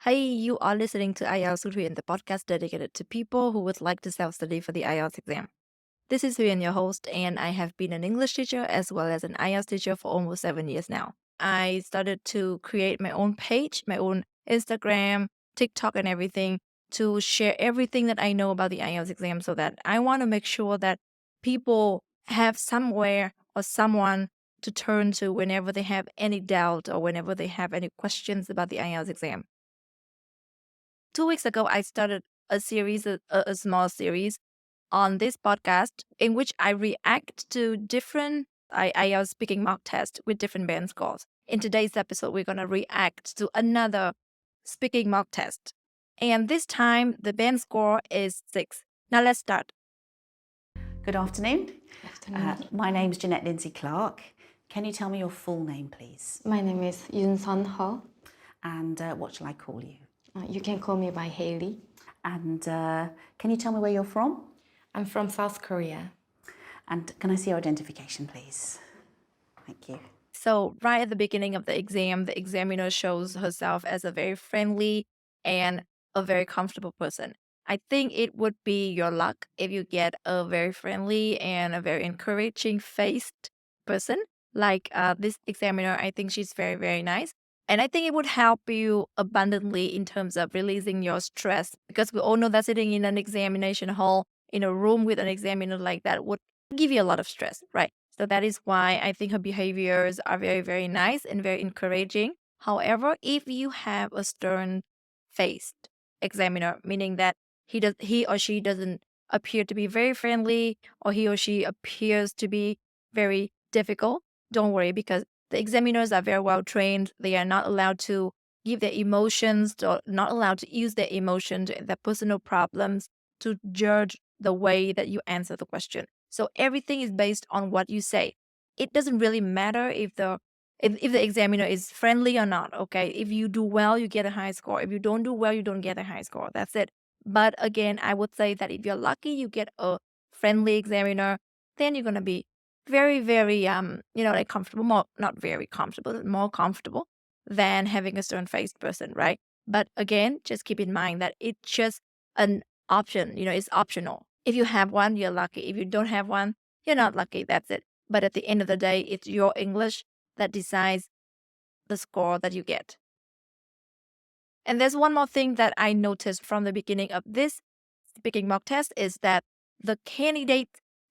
Hey, you are listening to IELTS Huyen, the podcast dedicated to people who would like to self-study for the IELTS exam. This is Huyen, your host, and I have been an English teacher as well as an IELTS teacher for almost 7 years now. I started to create my own page, my own Instagram, TikTok, and everything to share everything that I know about the IELTS exam so that I want to make sure that people have somewhere or someone to turn to whenever they have any doubt or whenever they have any questions about the IELTS exam. 2 weeks ago, I started a series, a small series on this podcast in which I react to different IELTS speaking mock tests with different band scores. In today's episode, we're going to react to another speaking mock test. And this time, the band score is 6. Now let's start. Good afternoon. Afternoon. My name's Jeanette Lindsay Clark. Can you tell me your full name, please? My name is Yun Sun Ho. And what shall I call you? You can call me by Haley. And can you tell me where you're from? I'm from South Korea. And can I see your identification, please? Thank you. So right at the beginning of the examiner shows herself as a very friendly and a very comfortable person. I think it would be your luck if you get a very friendly and a very encouraging faced person like this examiner. I think she's very, very nice. And I think it would help you abundantly in terms of releasing your stress because we all know that sitting in an examination hall in a room with an examiner like that would give you a lot of stress, right? So that is why I think her behaviors are very, very nice and very encouraging. However, if you have a stern-faced examiner, meaning that he or she doesn't appear to be very friendly or he or she appears to be very difficult, don't worry because the examiners are very well trained. They are not allowed to give their emotions or not allowed to use their emotions, their personal problems to judge the way that you answer the question. So everything is based on what you say. It doesn't really matter if the examiner is friendly or not, okay? If you do well, you get a high score. If you don't do well, you don't get a high score. That's it. But again, I would say that if you're lucky, you get a friendly examiner, then you're going to be very, very, like comfortable, more, not very comfortable, but more comfortable than having a stern-faced person, right? But again, just keep in mind that it's just an option, it's optional. If you have one, you're lucky. If you don't have one, you're not lucky. That's it. But at the end of the day, it's your English that decides the score that you get. And there's one more thing that I noticed from the beginning of this speaking mock test is that the candidate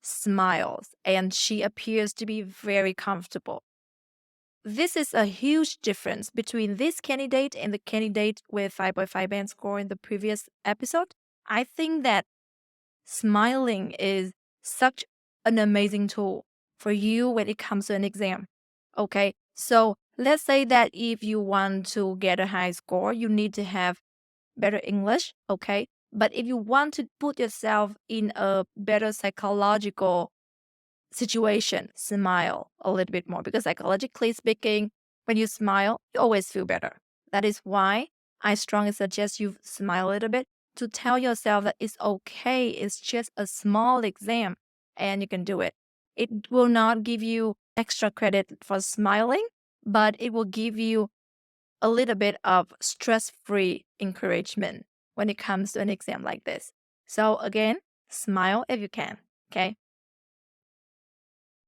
smiles and she appears to be very comfortable. This is a huge difference between this candidate and the candidate with 5.5 band score in the previous episode. I think that smiling is such an amazing tool for you when it comes to an exam. Okay, so let's say that if you want to get a high score, you need to have better English, okay? But if you want to put yourself in a better psychological situation, smile a little bit more because psychologically speaking, when you smile, you always feel better. That is why I strongly suggest you smile a little bit to tell yourself that it's okay, it's just a small exam and you can do it. It will not give you extra credit for smiling, but it will give you a little bit of stress-free encouragement when it comes to an exam like this. So again, smile if you can, okay?